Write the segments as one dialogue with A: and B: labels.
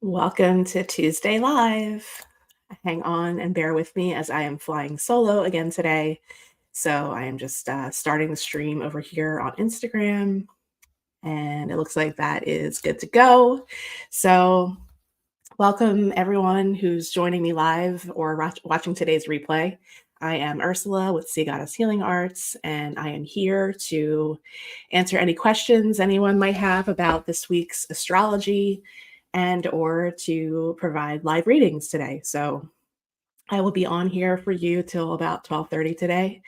A: Welcome to Tuesday Live. Hang on and bear with me as I am flying solo again today. So I am just starting the stream over here on Instagram, and it looks like that is good to go. So welcome everyone who's joining me live or watching today's replay. I am Ursula with Sea Goddess Healing Arts, and I am here to answer any questions anyone might have about this week's astrology and or to provide live readings today. So I will be on here for you till about 12:30 today.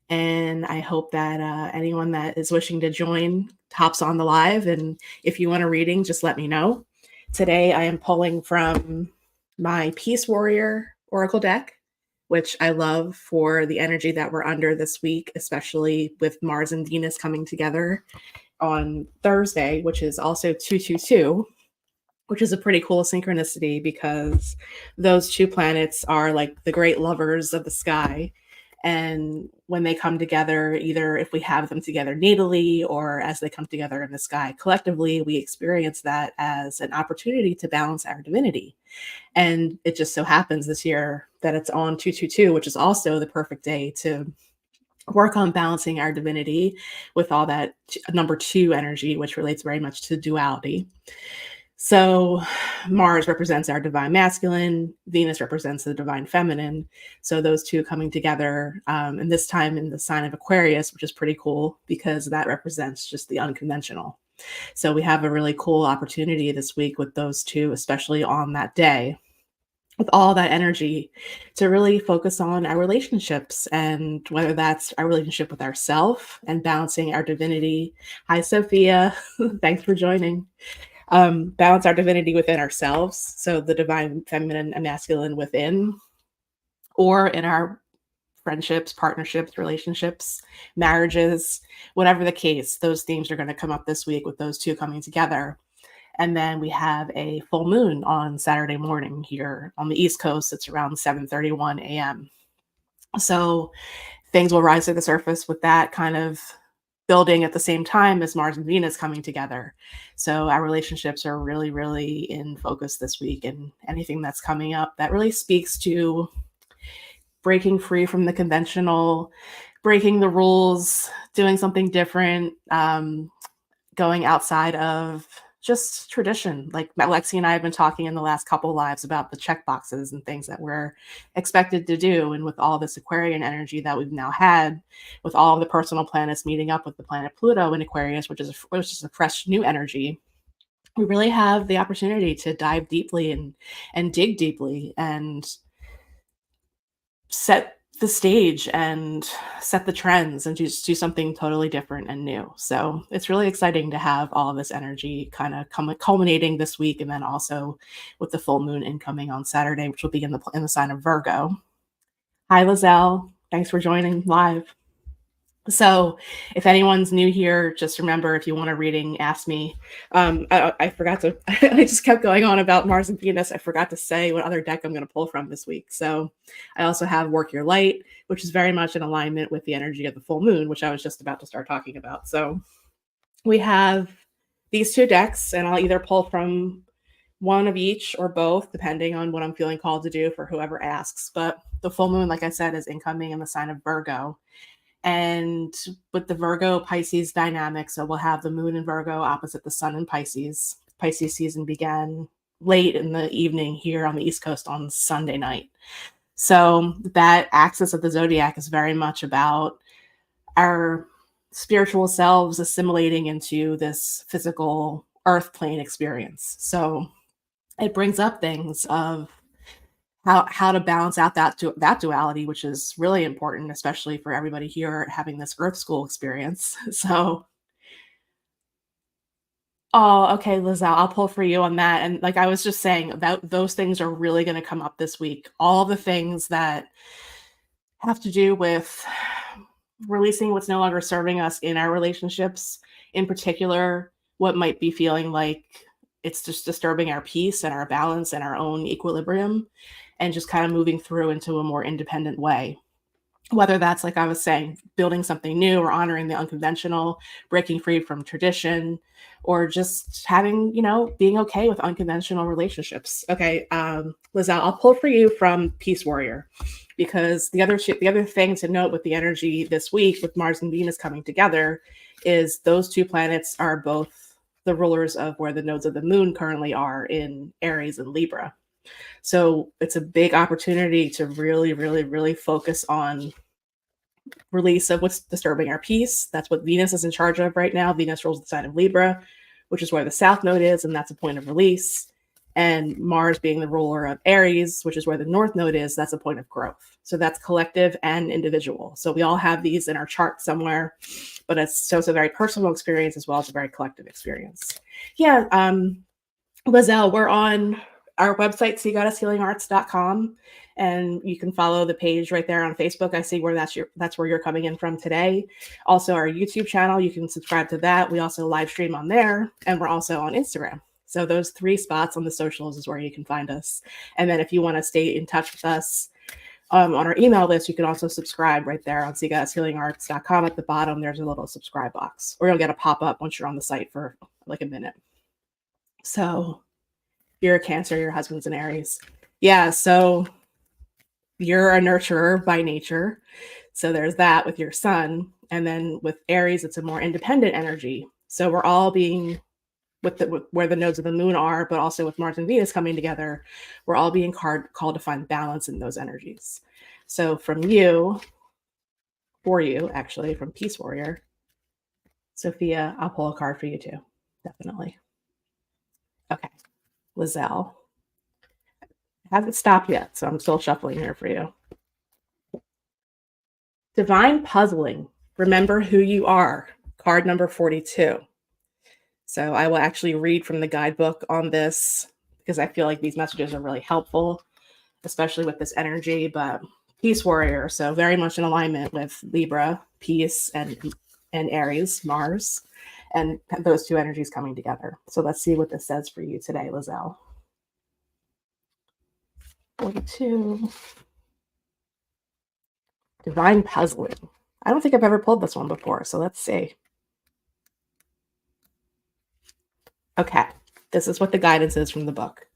A: And I hope that anyone that is wishing to join hops on the live. And if you want a reading, just let me know. Today I am pulling from my Peace Warrior Oracle deck, which I love for the energy that we're under this week, especially with Mars and Venus coming together on Thursday, which is also 222, which is a pretty cool synchronicity because those two planets are like the great lovers of the sky. And when they come together, either if we have them together natally or as they come together in the sky collectively, we experience that as an opportunity to balance our divinity. And it just so happens this year that it's on 222, which is also the perfect day to work on balancing our divinity with all that number two energy, which relates very much to duality. So Mars represents our divine masculine, Venus represents the divine feminine. So those two coming together, and this time in the sign of Aquarius, which is pretty cool because that represents just the unconventional. So we have a really cool opportunity this week with those two, especially on that day, with all that energy to really focus on our relationships, and whether that's our relationship with ourself and balancing our divinity. Hi, Sophia. Thanks for joining. Balance our divinity within ourselves, so the divine feminine and masculine within, or in our friendships, partnerships, relationships, marriages, whatever the case. Those themes are going to come up this week with those two coming together. And then we have a full moon on Saturday morning here on the East Coast. It's around 7:31 a.m. So things will rise to the surface with that kind of building at the same time as Mars and Venus coming together. So our relationships are really, really in focus this week, and anything that's coming up that really speaks to breaking free from the conventional, breaking the rules, doing something different, going outside of just tradition. Like Lexi and I have been talking in the last couple lives about the check boxes and things that we're expected to do. And with all this Aquarian energy that we've now had, with all of the personal planets meeting up with the planet Pluto in Aquarius, which is a fresh new energy, we really have the opportunity to dive deeply and dig deeply and set the stage and set the trends and just do something totally different and new. So it's really exciting to have all of this energy kind of culminating this week, and then also with the full moon incoming on Saturday, which will be in the sign of Virgo. Hi, Lizelle. Thanks for joining live. So if anyone's new here, just remember, if you want a reading, ask me. I forgot to, I just kept going on about Mars and Venus. I forgot to say what other deck I'm going to pull from this week. So I also have Work Your Light, which is very much in alignment with the energy of the full moon, which I was just about to start talking about. So we have these two decks, and I'll either pull from one of each or both, depending on what I'm feeling called to do for whoever asks. But the full moon, like I said, is incoming in the sign of Virgo. And with the Virgo Pisces dynamic, so we'll have the moon in Virgo opposite the sun in Pisces. Pisces season began late in the evening here on the East Coast on Sunday night. So that axis of the zodiac is very much about our spiritual selves assimilating into this physical earth plane experience. So it brings up things of how to balance out that duality, which is really important, especially for everybody here having this Earth School experience. So, oh, okay, Lizelle, I'll pull for you on that. And like I was just saying, those things are really going to come up this week. All the things that have to do with releasing what's no longer serving us in our relationships, in particular, what might be feeling like it's just disturbing our peace and our balance and our own equilibrium, and just kind of moving through into a more independent way. whether that's, like I was saying, building something new or honoring the unconventional, breaking free from tradition, or just having, being okay with unconventional relationships. Okay, Lizelle, I'll pull for you from Peace Warrior, because the other thing to note with the energy this week with Mars and Venus coming together is those two planets are both the rulers of where the nodes of the moon currently are in Aries and Libra. So it's a big opportunity to really, really, really focus on release of what's disturbing our peace. That's what Venus is in charge of right now. Venus rules the sign of Libra, which is where the South Node is, and that's a point of release. And Mars being the ruler of Aries, which is where the North Node is, that's a point of growth. So that's collective and individual. So we all have these in our chart somewhere, but it's a very personal experience as well as a very collective experience. Yeah, Lizelle, we're on our website, seagoddesshealingarts.com, and you can follow the page right there on Facebook. I see where that's where you're coming in from today. Also, our YouTube channel, you can subscribe to that. We also live stream on there, and we're also on Instagram. So those 3 spots on the socials is where you can find us. And then if you want to stay in touch with us on our email list, you can also subscribe right there on seagoddesshealingarts.com. At the bottom, there's a little subscribe box, or you'll get a pop-up once you're on the site for like a minute. So you're a Cancer, your husband's an Aries. Yeah, so you're a nurturer by nature. So there's that with your sun. And then with Aries, it's a more independent energy. So we're all being, with where the nodes of the moon are, but also with Mars and Venus coming together, we're all being called to find balance in those energies. So for you, actually, from Peace Warrior, Sophia, I'll pull a card for you too. Definitely. Okay. Lizelle. Hasn't stopped yet, so I'm still shuffling here for you. Divine Puzzling. Remember who you are. Card number 42. So I will actually read from the guidebook on this because I feel like these messages are really helpful, especially with this energy. But Peace Warrior, so very much in alignment with Libra, peace, and Aries, Mars, and those two energies coming together. So let's see what this says for you today, Lizelle. 42. Divine Puzzling. I don't think I've ever pulled this one before, so let's see. Okay, this is what the guidance is from the book.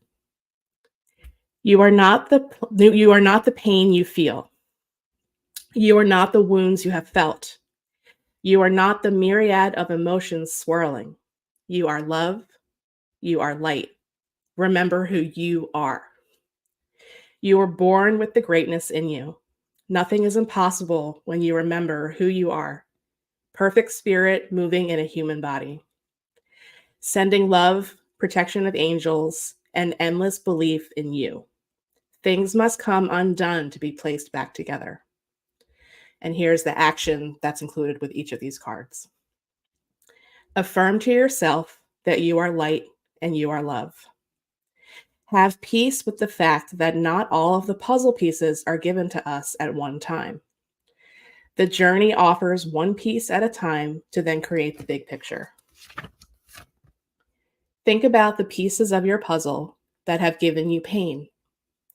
A: You are not the pain you feel. You are not the wounds you have felt. You are not the myriad of emotions swirling. You are love. You are light. Remember who you are. You were born with the greatness in you. Nothing is impossible when you remember who you are. Perfect spirit moving in a human body. Sending love, protection of angels, and endless belief in you. Things must come undone to be placed back together. And here's the action that's included with each of these cards. Affirm to yourself that you are light and you are love. Have peace with the fact that not all of the puzzle pieces are given to us at one time. The journey offers one piece at a time to then create the big picture. Think about the pieces of your puzzle that have given you pain.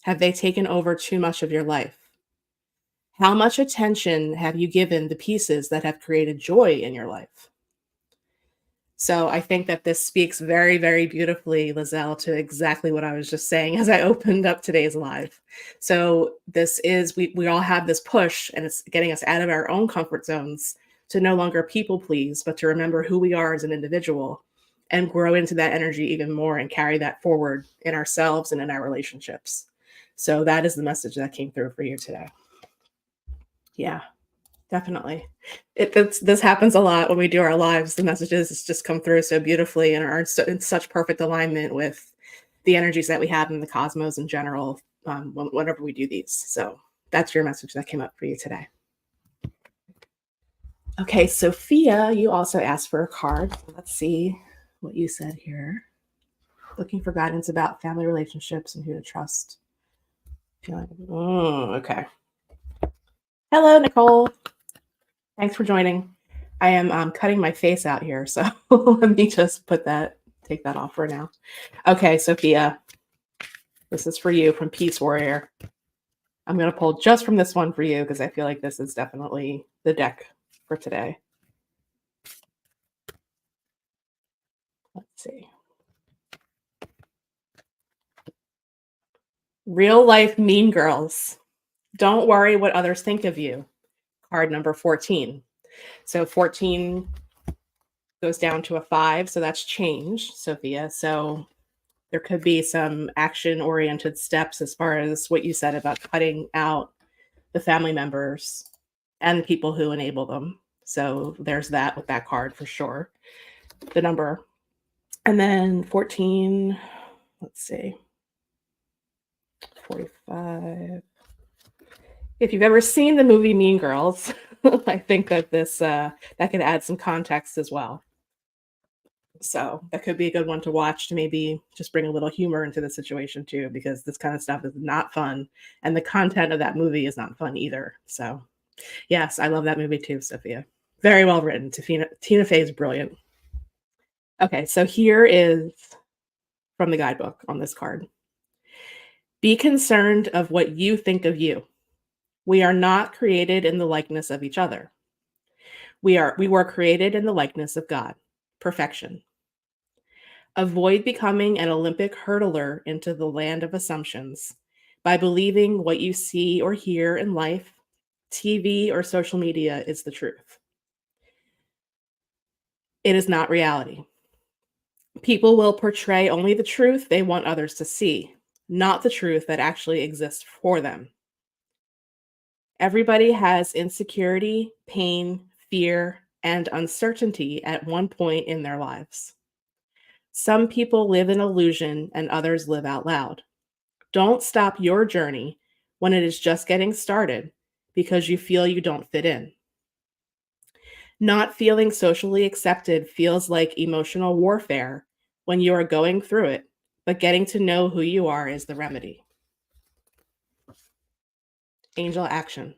A: Have they taken over too much of your life? How much attention have you given the pieces that have created joy in your life? So I think that this speaks very, very beautifully, Lizelle, to exactly what I was just saying as I opened up today's live. So this is, we all have this push, and it's getting us out of our own comfort zones to no longer people please, but to remember who we are as an individual and grow into that energy even more and carry that forward in ourselves and in our relationships. So that is the message that came through for you today. Yeah. Definitely. This happens a lot when we do our lives. The messages just come through so beautifully and are in such perfect alignment with the energies that we have in the cosmos in general whenever we do these. So that's your message that came up for you today. Okay, Sophia, you also asked for a card. Let's see what you said here. Looking for guidance about family relationships and who to trust. Okay. Hello, Nicole. Thanks for joining. I am cutting my face out here, so let me just take that off for now. Okay, Sophia, this is for you from Peace Warrior. I'm going to pull just from this one for you because I feel like this is definitely the deck for today. Let's see. Real life mean girls. Don't worry what others think of you. Card number 14. So 14 goes down to a 5, so that's change, Sophia. So there could be some action-oriented steps as far as what you said about cutting out the family members and people who enable them. So there's that with that card for sure. The number. And then 14, let's see, 45. If you've ever seen the movie Mean Girls, I think that that could add some context as well. So that could be a good one to watch to maybe just bring a little humor into the situation too, because this kind of stuff is not fun. And the content of that movie is not fun either. So yes, I love that movie too, Sophia. Very well written. Tina Fey is brilliant. Okay, so here is from the guidebook on this card. Be concerned of what you think of you. We are not created in the likeness of each other. We were created in the likeness of God. Perfection. Avoid becoming an Olympic hurdler into the land of assumptions by believing what you see or hear in life, TV, or social media is the truth. It is not reality. People will portray only the truth they want others to see, not the truth that actually exists for them. Everybody has insecurity, pain, fear, and uncertainty at one point in their lives. Some people live in illusion and others live out loud. Don't stop your journey when it is just getting started because you feel you don't fit in. Not feeling socially accepted feels like emotional warfare when you are going through it, but getting to know who you are is the remedy. Angel action.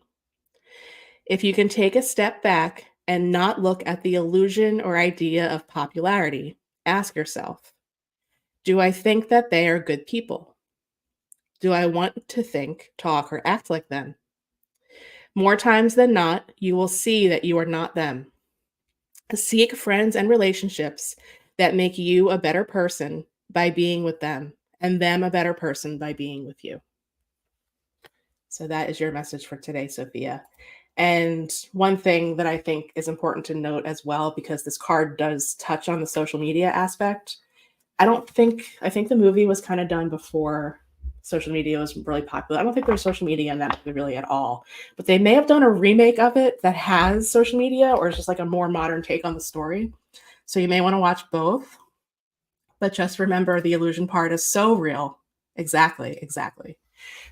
A: If you can take a step back and not look at the illusion or idea of popularity, ask yourself, do I think that they are good people? Do I want to think, talk, or act like them? More times than not, you will see that you are not them. Seek friends and relationships that make you a better person by being with them, and them a better person by being with you. So that is your message for today, Sophia. And one thing that I think is important to note as well, because this card does touch on the social media aspect. I think the movie was kind of done before social media was really popular. I don't think there's social media in that movie really at all. But they may have done a remake of it that has social media, or it's just like a more modern take on the story. So you may want to watch both. But just remember the illusion part is so real. Exactly, exactly.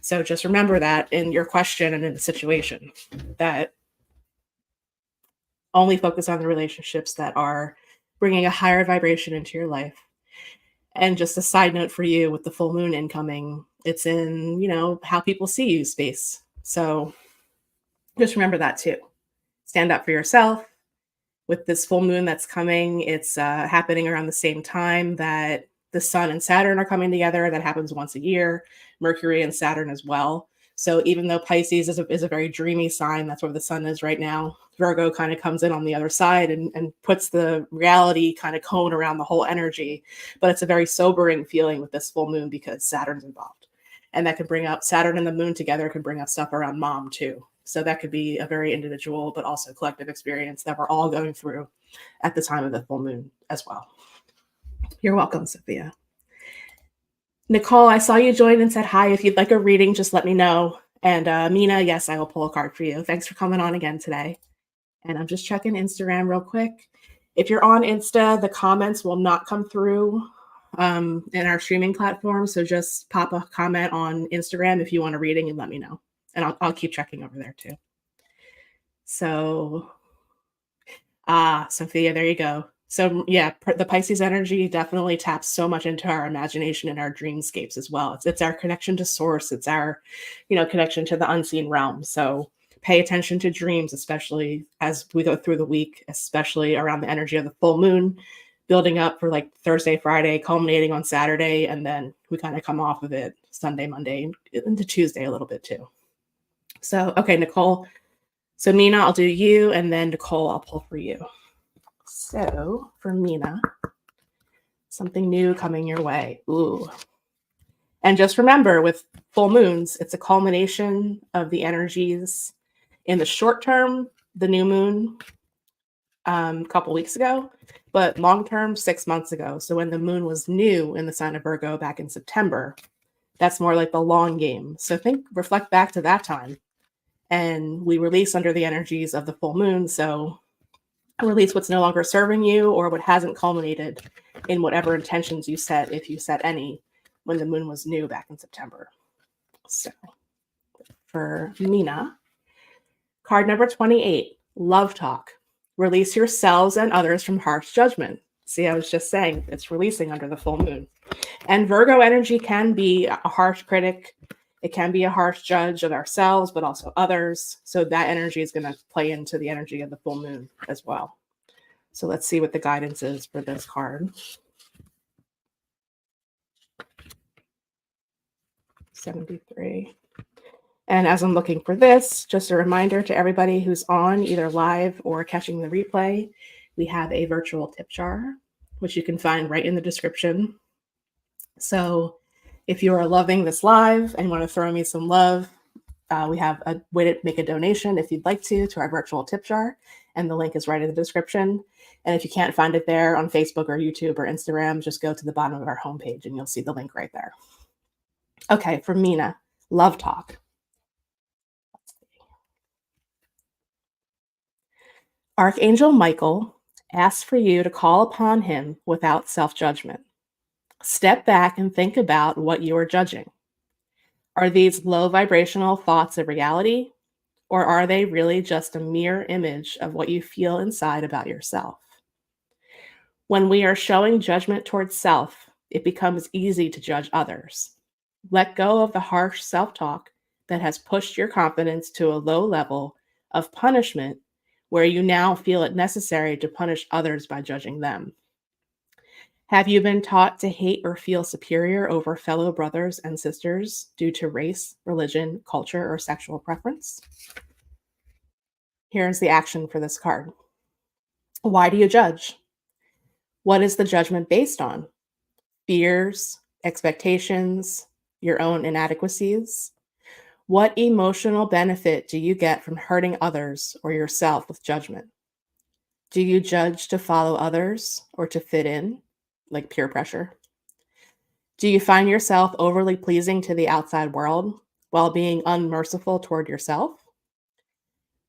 A: So just remember that in your question and in the situation, that only focus on the relationships that are bringing a higher vibration into your life. And just a side note for you with the full moon incoming, it's in, how people see you space. So just remember that too. Stand up for yourself. With this full moon that's coming, it's happening around the same time that the sun and Saturn are coming together. That happens once a year. Mercury and Saturn as well. So even though Pisces is a very dreamy sign, that's where the sun is right now, Virgo kind of comes in on the other side and puts the reality kind of cone around the whole energy. But it's a very sobering feeling with this full moon because Saturn's involved. And that could bring up Saturn and the moon together could bring up stuff around mom too. So that could be a very individual, but also collective experience that we're all going through at the time of the full moon as well. You're welcome, Sophia. Nicole, I saw you join and said hi. If you'd like a reading, just let me know. And Mina, yes, I will pull a card for you. Thanks for coming on again today. And I'm just checking Instagram real quick. If you're on Insta, the comments will not come through in our streaming platform. So just pop a comment on Instagram if you want a reading and let me know. And I'll keep checking over there too. So, Sophia, there you go. So yeah, the Pisces energy definitely taps so much into our imagination and our dreamscapes as well. It's our connection to source. It's our, connection to the unseen realm. So pay attention to dreams, especially as we go through the week, especially around the energy of the full moon, building up for like Thursday, Friday, culminating on Saturday, and then we kind of come off of it Sunday, Monday, into Tuesday a little bit too. So, okay, Nicole. So Mina, I'll do you, and then Nicole, I'll pull for you. So for Mina, something new coming your way. Ooh. And just remember, with full moons, it's a culmination of the energies in the short term, the new moon a couple weeks ago, but long term, 6 months ago. So when the moon was new in the sign of Virgo back in September, that's more like the long game. So reflect back to that time. And we release under the energies of the full moon. So release what's no longer serving you or what hasn't culminated in whatever intentions you set, if you set any, when the moon was new back in September. So for Mina, card number 28, Love Talk. Release yourselves and others from harsh judgment. See, I was just saying it's releasing under the full moon. And Virgo energy can be a harsh critic. It can be a harsh judge of ourselves, but also others. So that energy is going to play into the energy of the full moon as well. So let's see what the guidance is for this card. 73. And as I'm looking for this, just a reminder to everybody who's on either live or catching the replay, we have a virtual tip jar, which you can find right in the description. So if you are loving this live and want to throw me some love, we have a way to make a donation if you'd like to our virtual tip jar. And the link is right in the description. And if you can't find it there on Facebook or YouTube or Instagram, just go to the bottom of our homepage and you'll see the link right there. Okay, for Mina, Love Talk. Archangel Michael asks for you to call upon him without self-judgment. Step back and think about what you are judging. Are these low vibrational thoughts of reality, or are they really just a mere image of what you feel inside about yourself? When we are showing judgment towards self, it becomes easy to judge others. Let go of the harsh self-talk that has pushed your confidence to a low level of punishment where you now feel it necessary to punish others by judging them. Have you been taught to hate or feel superior over fellow brothers and sisters due to race, religion, culture, or sexual preference? Here's the action for this card. Why do you judge? What is the judgment based on? Fears, expectations, your own inadequacies? What emotional benefit do you get from hurting others or yourself with judgment? Do you judge to follow others or to fit in, like peer pressure? Do you find yourself overly pleasing to the outside world while being unmerciful toward yourself?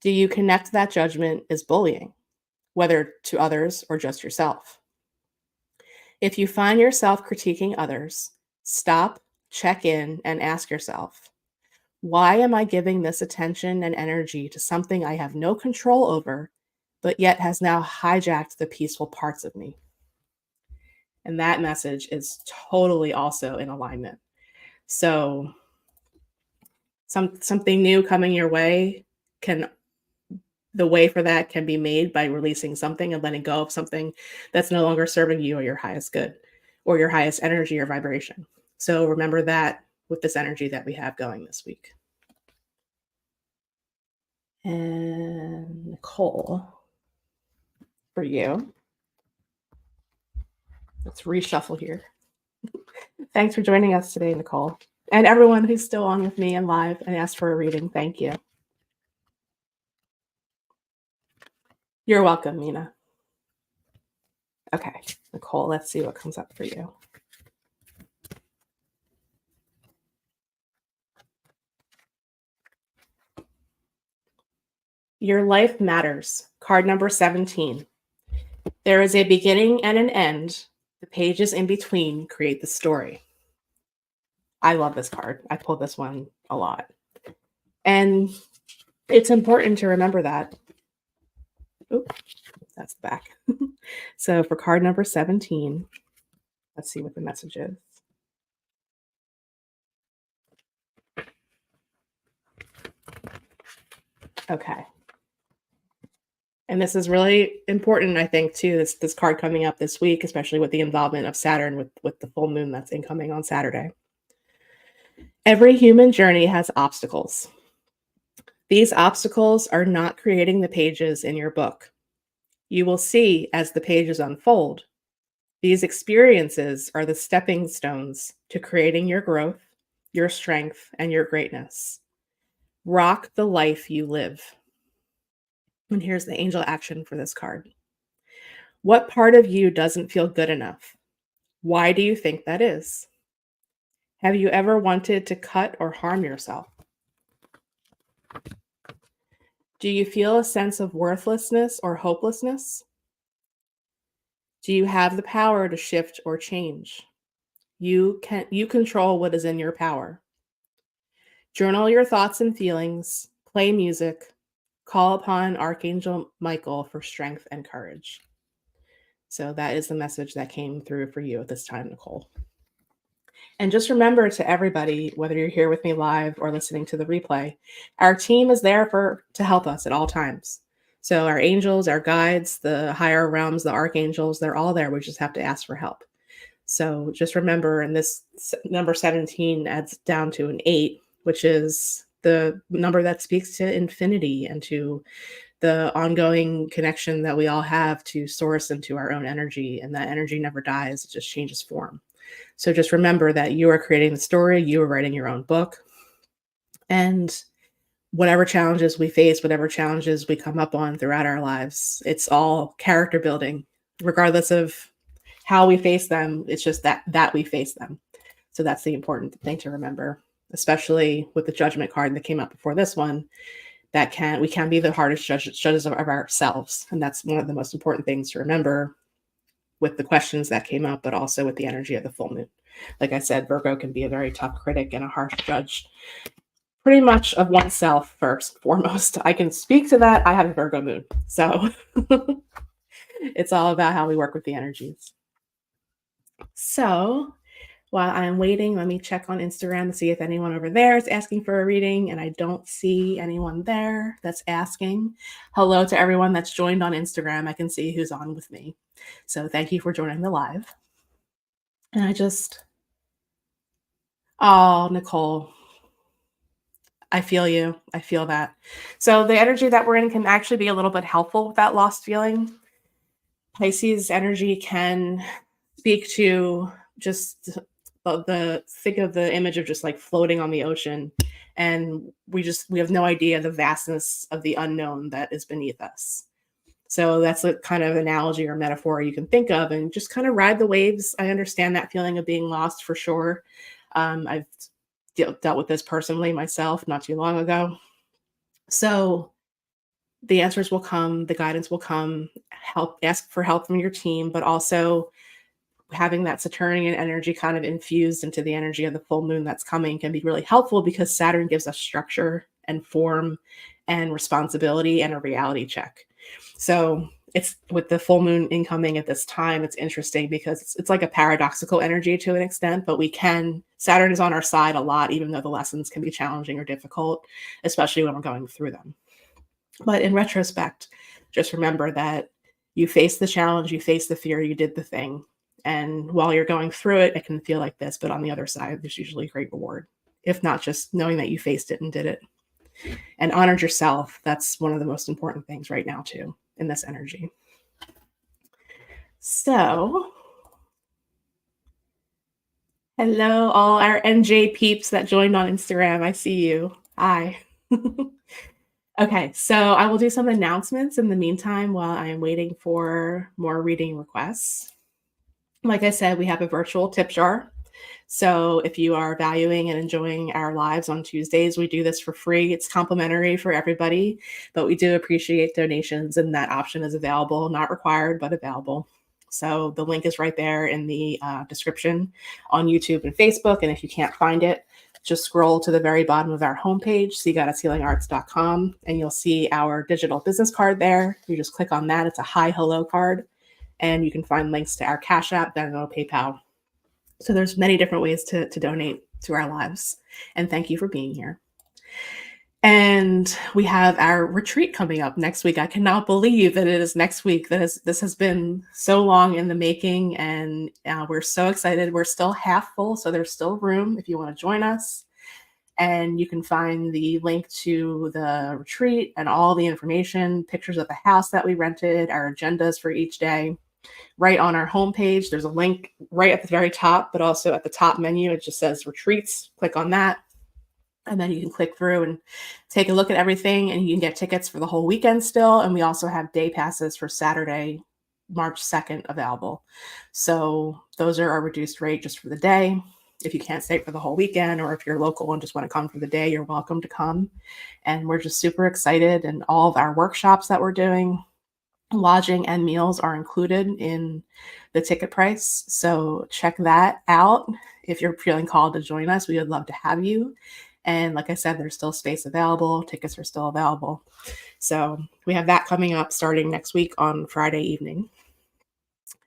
A: Do you connect that judgment as bullying, whether to others or just yourself? If you find yourself critiquing others, stop, check in, and ask yourself, why am I giving this attention and energy to something I have no control over, but yet has now hijacked the peaceful parts of me? And that message is totally also in alignment. So something new coming your way, the way for that can be made by releasing something and letting go of something that's no longer serving you or your highest good or your highest energy or vibration. So remember that with this energy that we have going this week. And Nicole, for you, let's reshuffle here. Thanks for joining us today, Nicole. And everyone who's still on with me and live and asked for a reading, thank you. You're welcome, Mina. Okay, Nicole, let's see what comes up for you. Your life matters. Card number 17. There is a beginning and an end. The pages in between create the story. I love this card. I pulled this one a lot. And it's important to remember that. Oops, that's the back. So for card number 17, let's see what the message is. Okay. And this is really important, I think, too, this card coming up this week, especially with the involvement of Saturn with the full moon that's incoming on Saturday. Every human journey has obstacles. These obstacles are not creating the pages in your book. You will see as the pages unfold. These experiences are the stepping stones to creating your growth, your strength, and your greatness. Rock the life you live. And here's the angel action for this card. What part of you doesn't feel good enough? Why do you think that is? Have you ever wanted to cut or harm yourself? Do you feel a sense of worthlessness or hopelessness? Do you have the power to shift or change? You control what is in your power. Journal your thoughts and feelings, play music, call upon Archangel Michael for strength and courage. So that is the message that came through for you at this time, Nicole. And just remember, to everybody, whether you're here with me live or listening to the replay, our team is there to help us at all times. So our angels, our guides, the higher realms, the archangels, they're all there. We just have to ask for help. So just remember, and this number 17 adds down to an 8, which is the number that speaks to infinity and to the ongoing connection that we all have to source and to our own energy. And that energy never dies, it just changes form. So just remember that you are creating the story, you are writing your own book. And whatever challenges we face, whatever challenges we come up on throughout our lives, it's all character building, regardless of how we face them. It's just that we face them. So that's the important thing to remember, especially with the judgment card that came up before this one. We can be the hardest judges of ourselves. And that's one of the most important things to remember with the questions that came up, but also with the energy of the full moon. Like I said, Virgo can be a very tough critic and a harsh judge, pretty much of oneself first and foremost. I can speak to that. I have a Virgo moon. So it's all about how we work with the energies. So while I'm waiting, let me check on Instagram to see if anyone over there is asking for a reading, and I don't see anyone there that's asking. Hello to everyone that's joined on Instagram. I can see who's on with me. So thank you for joining the live. And Nicole, I feel you. I feel that. So the energy that we're in can actually be a little bit helpful with that lost feeling. Pisces energy can speak to just think of the image of just like floating on the ocean, and we have no idea the vastness of the unknown that is beneath us. So that's a kind of analogy or metaphor you can think of, and just kind of ride the waves. I understand that feeling of being lost for sure. I've dealt with this personally myself not too long ago. So the answers will come, the guidance will come. Ask for help from your team, but also having that Saturnian energy kind of infused into the energy of the full moon that's coming can be really helpful, because Saturn gives us structure and form and responsibility and a reality check. So it's with the full moon incoming at this time, it's interesting because it's like a paradoxical energy to an extent, but Saturn is on our side a lot, even though the lessons can be challenging or difficult, especially when we're going through them. But in retrospect, just remember that you face the challenge, you face the fear, you did the thing. And while you're going through it, it can feel like this, but on the other side, there's usually a great reward, if not just knowing that you faced it and did it and honored yourself. That's one of the most important things right now, too, in this energy. So, hello, all our NJ peeps that joined on Instagram. I see you. Hi. Okay, so I will do some announcements in the meantime while I am waiting for more reading requests. Like I said, we have a virtual tip jar. So if you are valuing and enjoying our lives on Tuesdays, we do this for free. It's complimentary for everybody, but we do appreciate donations, and that option is available, not required, but available. So the link is right there in the description on YouTube and Facebook. And if you can't find it, just scroll to the very bottom of our homepage, seagoddesshealingarts.com, and you'll see our digital business card there. You just click on that. It's a hi, hello card. And you can find links to our Cash App, Venmo, PayPal. So there's many different ways to donate to our lives. And thank you for being here. And we have our retreat coming up next week. I cannot believe that it is next week. This has been so long in the making, and we're so excited. We're still half full, so there's still room if you want to join us. And you can find the link to the retreat and all the information, pictures of the house that we rented, our agendas for each day, right on our homepage. There's a link right at the very top, but also at the top menu, it just says retreats. Click on that. And then you can click through and take a look at everything, and you can get tickets for the whole weekend still. And we also have day passes for Saturday, March 2nd available. So those are our reduced rate just for the day. If you can't stay for the whole weekend, or if you're local and just want to come for the day, you're welcome to come. And we're just super excited. And all of our workshops that we're doing, lodging and meals are included in the ticket price. So check that out. If you're feeling called to join us, we would love to have you. And like I said, there's still space available. Tickets are still available. So we have that coming up starting next week on Friday evening.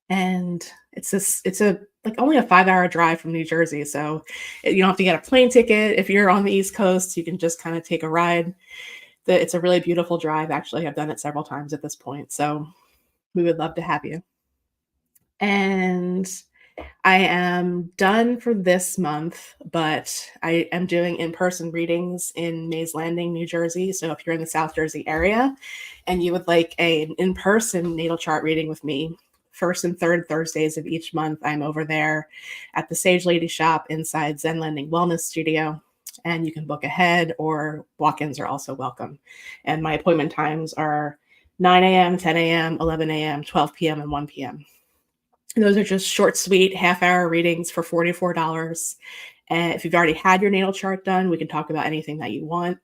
A: And it's a like only a 5-hour drive from New Jersey. So you don't have to get a plane ticket. If you're on the East Coast, you can just kind of take a ride. It's a really beautiful drive. Actually, I've done it several times at this point. So we would love to have you. And I am done for this month, but I am doing in-person readings in Mays Landing, New Jersey. So if you're in the South Jersey area and you would like an in-person natal chart reading with me, first and third Thursdays of each month, I'm over there at the Sage Lady Shop inside Zen Landing Wellness Studio. And you can book ahead, or walk-ins are also welcome. And my appointment times are 9 a.m., 10 a.m., 11 a.m., 12 p.m., and 1 p.m. Those are just short, sweet, half-hour readings for $44. And if you've already had your natal chart done, we can talk about anything that you want.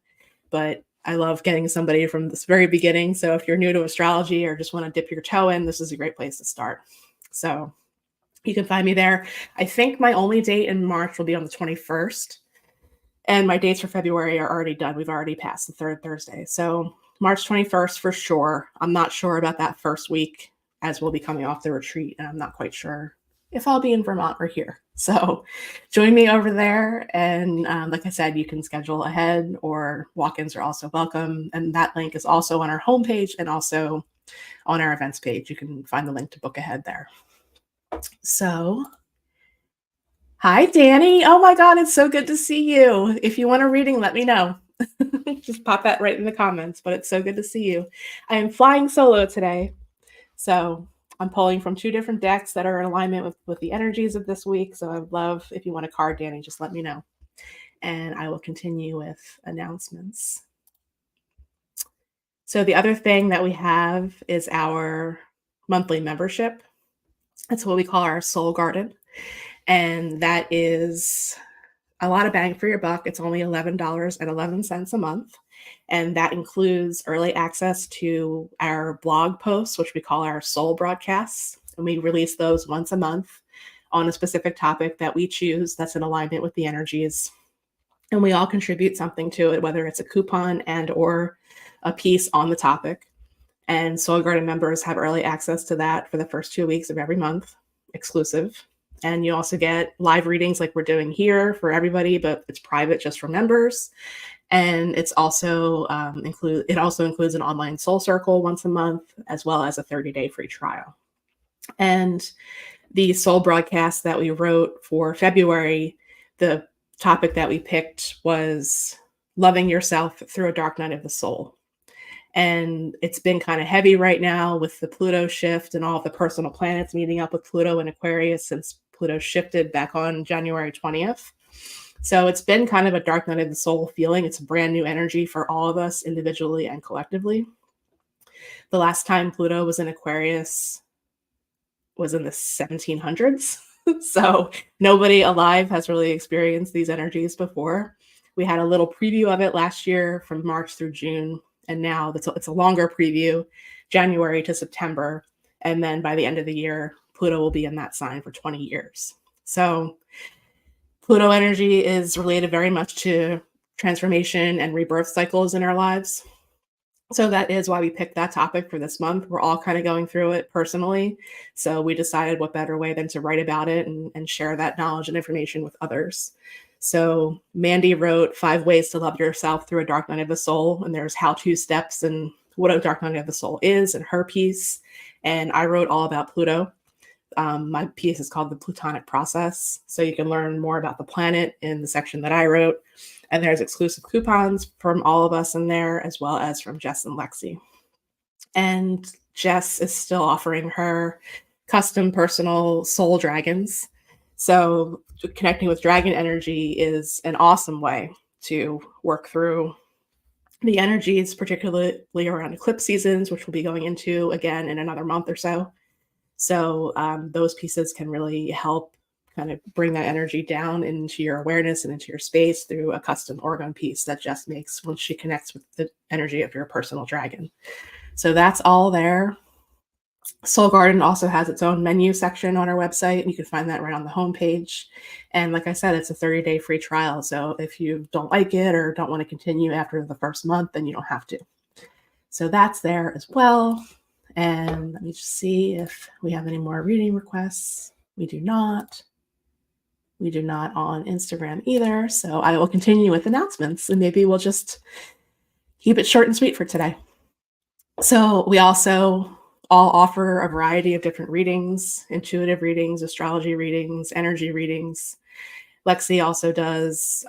A: But I love getting somebody from this very beginning. So if you're new to astrology or just want to dip your toe in, this is a great place to start. So you can find me there. I think my only date in March will be on the 21st. And my dates for February are already done. We've already passed the third Thursday. So March 21st for sure. I'm not sure about that first week, as we'll be coming off the retreat, and I'm not quite sure if I'll be in Vermont or here. So join me over there. And like I said, you can schedule ahead, or walk-ins are also welcome. And that link is also on our homepage and also on our events page. You can find the link to book ahead there. So hi, Danny. Oh my God, it's so good to see you. If you want a reading, let me know. Just pop that right in the comments, but it's so good to see you. I am flying solo today. So I'm pulling from 2 different decks that are in alignment with the energies of this week. So I would love, if you want a card, Danny, just let me know. And I will continue with announcements. So the other thing that we have is our monthly membership. That's what we call our Soul Garden. And that is a lot of bang for your buck. It's only $11.11 a month. And that includes early access to our blog posts, which we call our soul broadcasts. And we release those once a month on a specific topic that we choose that's in alignment with the energies. And we all contribute something to it, whether it's a coupon and or a piece on the topic. And Soul Garden members have early access to that for the first 2 weeks of every month, exclusive. And you also get live readings like we're doing here for everybody, but it's private just for members. And it's also includes an online soul circle once a month, as well as a 30-day free trial. And the soul broadcast that we wrote for February, the topic that we picked was loving yourself through a dark night of the soul. And it's been kind of heavy right now with the Pluto shift and all of the personal planets meeting up with Pluto in Aquarius since Pluto shifted back on January 20th. So it's been kind of a dark night of the soul feeling. It's a brand new energy for all of us individually and collectively. The last time Pluto was in Aquarius was in the 1700s. So nobody alive has really experienced these energies before. We had a little preview of it last year from March through June. And now it's a longer preview, January to September. And then by the end of the year, Pluto will be in that sign for 20 years. So Pluto energy is related very much to transformation and rebirth cycles in our lives. So that is why we picked that topic for this month. We're all kind of going through it personally. So we decided what better way than to write about it and share that knowledge and information with others. So Mandy wrote 5 ways to love yourself through a dark night of the soul. And there's how-to steps and what a dark night of the soul is and her piece. And I wrote all about Pluto. My piece is called The Plutonic Process. So you can learn more about the planet in the section that I wrote. And there's exclusive coupons from all of us in there, as well as from Jess and Lexi. And Jess is still offering her custom personal soul dragons. So connecting with dragon energy is an awesome way to work through the energies, particularly around eclipse seasons, which we'll be going into again in another month or so. So those pieces can really help kind of bring that energy down into your awareness and into your space through a custom orgone piece that Jess makes when she connects with the energy of your personal dragon. So that's all there. Soul Garden also has its own menu section on our website. You can find that right on the homepage. And like I said, it's a 30-day free trial. So if you don't like it or don't want to continue after the first month, then you don't have to. So that's there as well. And let me just see if we have any more reading requests. We do not. We do not on Instagram either. So I will continue with announcements, and maybe we'll just keep it short and sweet for today. So we also all offer a variety of different readings: intuitive readings, astrology readings, energy readings. Lexi also does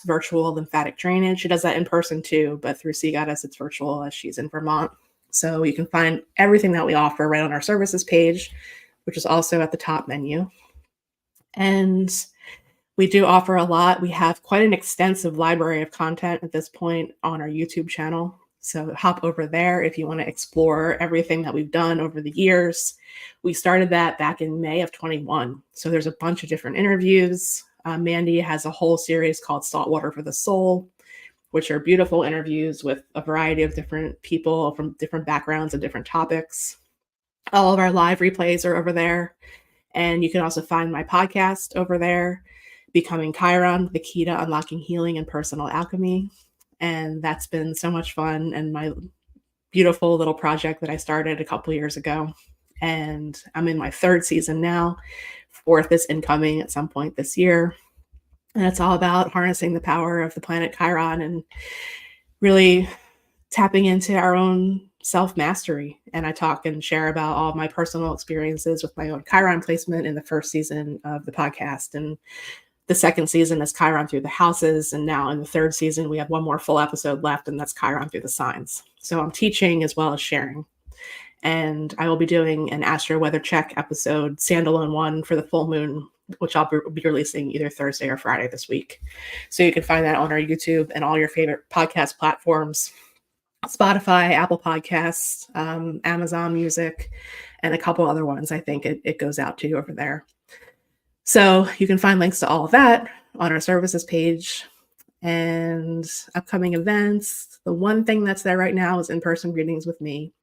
A: virtual lymphatic drainage. She does that in person too, but through Sea Goddess, it's virtual as she's in Vermont. So you can find everything that we offer right on our services page, which is also at the top menu. And we do offer a lot. We have quite an extensive library of content at this point on our YouTube channel. So hop over there if you want to explore everything that we've done over the years. We started that back in May of 21. So there's a bunch of different interviews. Mandy has a whole series called Saltwater for the Soul, which are beautiful interviews with a variety of different people from different backgrounds and different topics. All of our live replays are over there. And you can also find my podcast over there, Becoming Chiron, the Key to Unlocking Healing and Personal Alchemy. And that's been so much fun, and my beautiful little project that I started a couple years ago. And I'm in my 3rd season now. 4th is incoming at some point this year. And it's all about harnessing the power of the planet Chiron and really tapping into our own self-mastery. And I talk and share about all my personal experiences with my own Chiron placement in the 1st season of the podcast. And the 2nd season is Chiron through the houses. And now in the 3rd season, we have one more full episode left, and that's Chiron through the signs. So I'm teaching as well as sharing. And I will be doing an Astro Weather Check episode, standalone one for the full moon, which I'll be releasing either Thursday or Friday this week. So you can find that on our YouTube and all your favorite podcast platforms: Spotify, Apple Podcasts, Amazon Music, and a couple other ones I think it goes out to over there. So you can find links to all of that on our services page and upcoming events. The one thing that's there right now is in-person readings with me.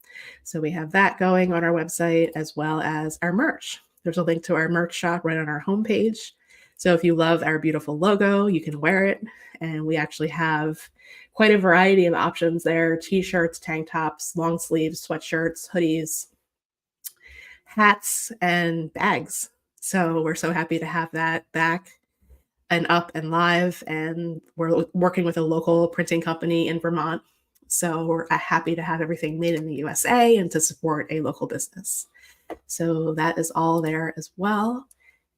A: So we have that going on our website, as well as our merch. There's a link to our merch shop right on our homepage. So if you love our beautiful logo, you can wear it. And we actually have quite a variety of options there: t-shirts, tank tops, long sleeves, sweatshirts, hoodies, hats, and bags. So we're so happy to have that back and up and live. And we're working with a local printing company in Vermont. So we're happy to have everything made in the USA and to support a local business. So that is all there as well.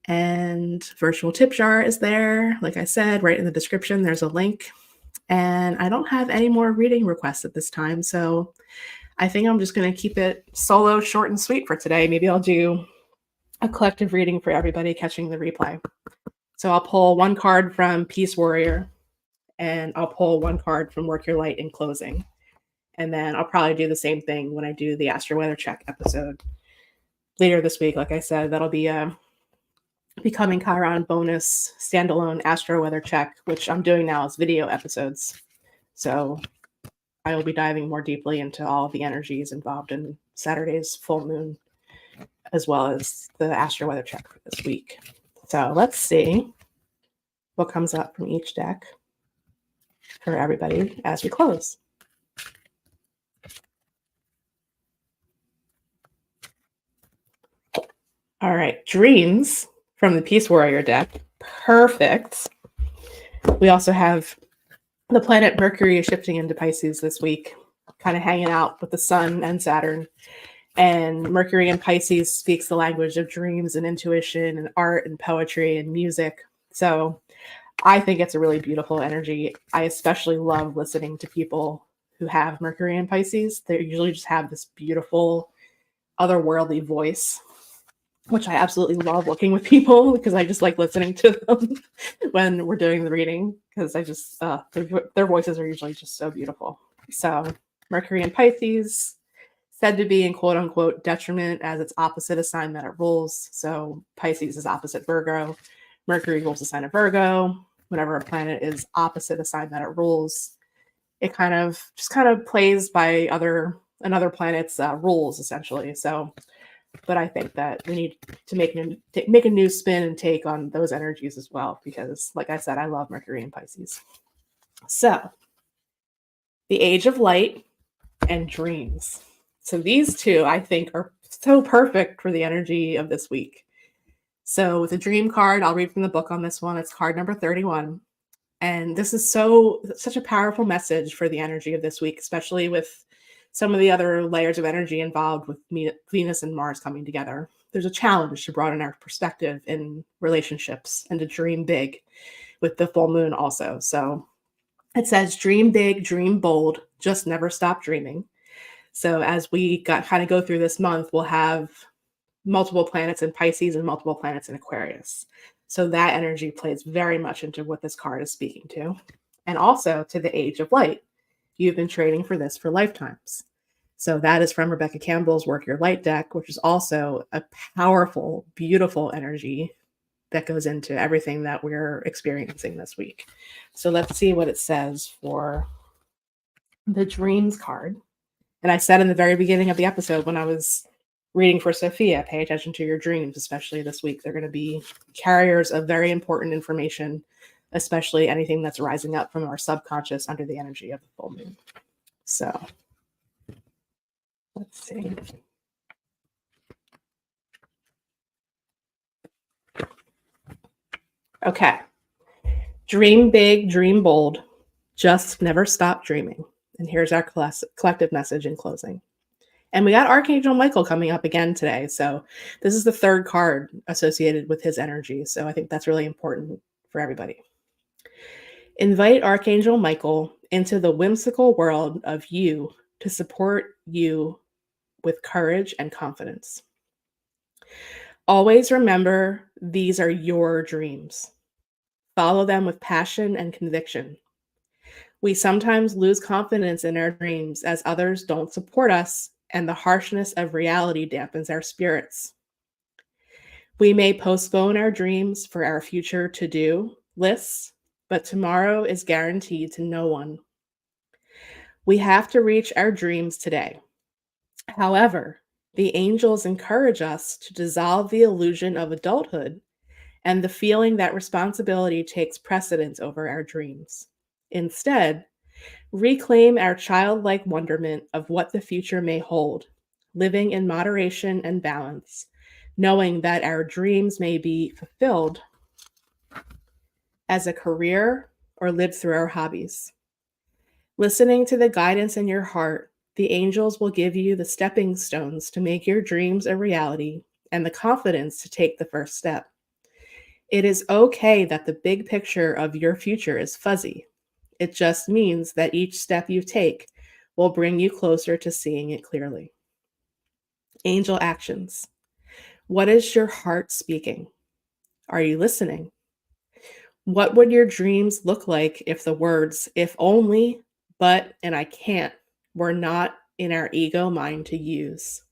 A: And virtual tip jar is there. Like I said, right in the description, there's a link. And I don't have any more reading requests at this time. So I think I'm just going to keep it solo, short, and sweet for today. Maybe I'll do a collective reading for everybody catching the replay. So I'll pull one card from Peace Warrior, and I'll pull one card from Work Your Light in closing. And then I'll probably do the same thing when I do the Astro Weather Check episode later this week. Like I said, that'll be a Becoming Chiron bonus standalone Astro Weather Check, which I'm doing now as video episodes. So I will be diving more deeply into all of the energies involved in Saturday's full moon, as well as the Astro Weather Check for this week. So let's see what comes up from each deck for everybody as we close. All right, Dreams from the Peace Warrior deck. Perfect. We also have the planet Mercury shifting into Pisces this week, kind of hanging out with the Sun and Saturn. And Mercury in Pisces speaks the language of dreams and intuition and art and poetry and music. So I think it's a really beautiful energy. I especially love listening to people who have Mercury in Pisces. They usually just have this beautiful, otherworldly voice, which I absolutely love working with people because I just like listening to them when we're doing the reading because I just, their voices are usually just so beautiful. So, Mercury in Pisces, said to be in quote unquote detriment as its opposite a sign that it rules. So, Pisces is opposite Virgo. Mercury rules the sign of Virgo. Whenever a planet is opposite a sign that it rules, it kind of plays by another planet's rules essentially. So, but I think that we need to make a new spin and take on those energies as well because, like I said, I love Mercury and Pisces. So, the Age of Light and Dreams. So these two I think are so perfect for the energy of this week. So with the dream card, I'll read from the book on this one. It's card number 31. And this is such a powerful message for the energy of this week, especially with some of the other layers of energy involved with Venus and Mars coming together. There's a challenge to broaden our perspective in relationships and to dream big with the full moon also. So it says, dream big, dream bold, just never stop dreaming. So as we kind of go through this month, we'll have multiple planets in Pisces and multiple planets in Aquarius. So that energy plays very much into what this card is speaking to. And also to the Age of Light. You've been training for this for lifetimes. So that is from Rebecca Campbell's Work Your Light deck, which is also a powerful, beautiful energy that goes into everything that we're experiencing this week. So let's see what it says for the Dreams card. And I said in the very beginning of the episode when I was reading for Sophia, pay attention to your dreams, especially this week. They're going to be carriers of very important information, especially anything that's rising up from our subconscious under the energy of the full moon. So let's see. Okay. Dream big, dream bold. Just never stop dreaming. And here's our collective message in closing. And we got Archangel Michael coming up again today. So this is the third card associated with his energy. So I think that's really important for everybody. Invite Archangel Michael into the whimsical world of you to support you with courage and confidence. Always remember these are your dreams. Follow them with passion and conviction. We sometimes lose confidence in our dreams as others don't support us, and the harshness of reality dampens our spirits. We may postpone our dreams for our future to-do lists, but tomorrow is guaranteed to no one. We have to reach our dreams today. However, the angels encourage us to dissolve the illusion of adulthood and the feeling that responsibility takes precedence over our dreams. Instead, reclaim our childlike wonderment of what the future may hold, living in moderation and balance, knowing that our dreams may be fulfilled as a career or lived through our hobbies. Listening to the guidance in your heart, the angels will give you the stepping stones to make your dreams a reality and the confidence to take the first step. It is okay that the big picture of your future is fuzzy. It just means that each step you take will bring you closer to seeing it clearly. Angel actions. What is your heart speaking? Are you listening? What would your dreams look like if the words, if only, but, and I can't, were not in our ego mind to use?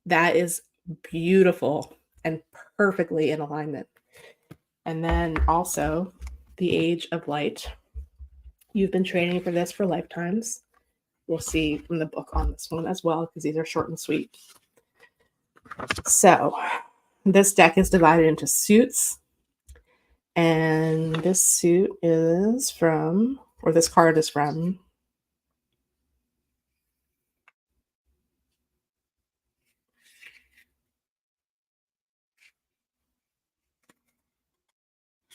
A: That is beautiful and perfectly in alignment. And then also the Age of Light. You've been training for this for lifetimes. We'll see from the book on this one as well, because these are short and sweet. So this deck is divided into suits. And this suit is from, or this card is from,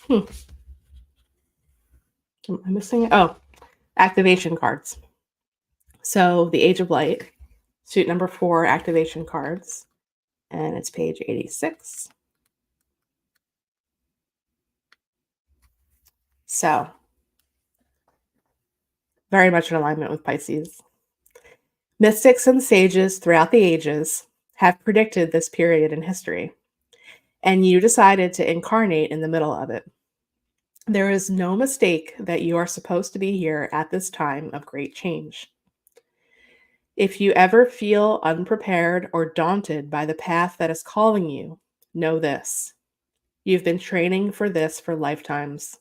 A: am I missing it? Oh, activation cards. So the Age of Light, suit number 4, activation cards. And it's page 86. So, very much in alignment with Pisces. Mystics and sages throughout the ages have predicted this period in history, and you decided to incarnate in the middle of it. There is no mistake that you are supposed to be here at this time of great change. If you ever feel unprepared or daunted by the path that is calling you, know this. You've been training for this for lifetimes.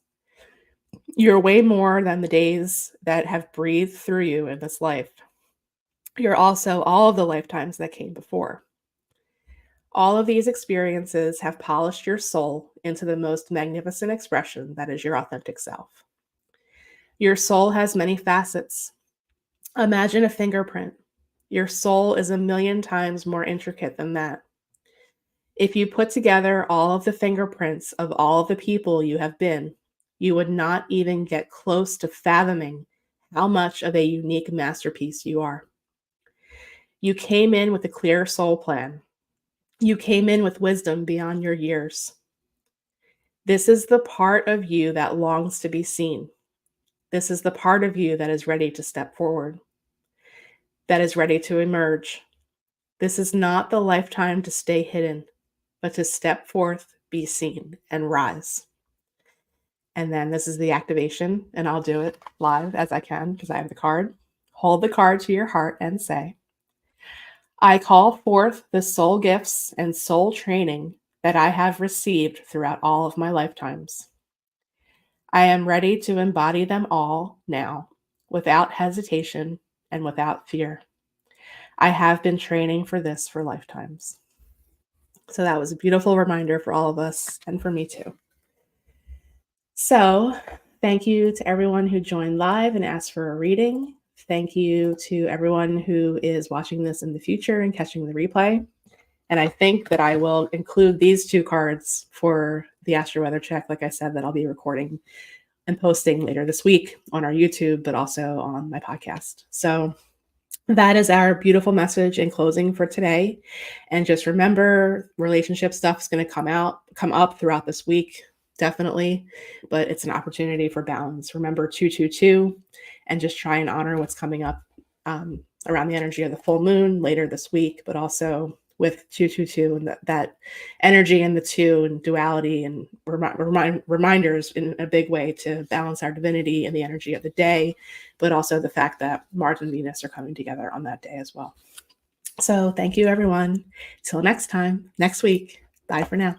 A: You're way more than the days that have breathed through you in this life. You're also all of the lifetimes that came before. All of these experiences have polished your soul into the most magnificent expression that is your authentic self. Your soul has many facets. Imagine a fingerprint. Your soul is 1,000,000 times more intricate than that. If you put together all of the fingerprints of all of the people you have been, you would not even get close to fathoming how much of a unique masterpiece you are. You came in with a clear soul plan. You came in with wisdom beyond your years. This is the part of you that longs to be seen. This is the part of you that is ready to step forward, that is ready to emerge. This is not the lifetime to stay hidden, but to step forth, be seen, and rise. And then this is the activation, and I'll do it live as I can because I have the card. Hold the card to your heart and say, I call forth the soul gifts and soul training that I have received throughout all of my lifetimes. I am ready to embody them all now, without hesitation and without fear. I have been training for this for lifetimes. So that was a beautiful reminder for all of us and for me too. So thank you to everyone who joined live and asked for a reading. Thank you to everyone who is watching this in the future and catching the replay. And I think that I will include these two cards for the Astro Weather Check, like I said, that I'll be recording and posting later this week on our YouTube, but also on my podcast. So that is our beautiful message in closing for today. And just remember, relationship stuff is going to come up throughout this week, definitely, but it's an opportunity for balance. Remember 222 and just try and honor what's coming up around the energy of the full moon later this week, but also with 222 and that energy and the two and duality and reminders in a big way to balance our divinity and the energy of the day, but also the fact that Mars and Venus are coming together on that day as well. So thank you, everyone. Till next time, next week. Bye for now.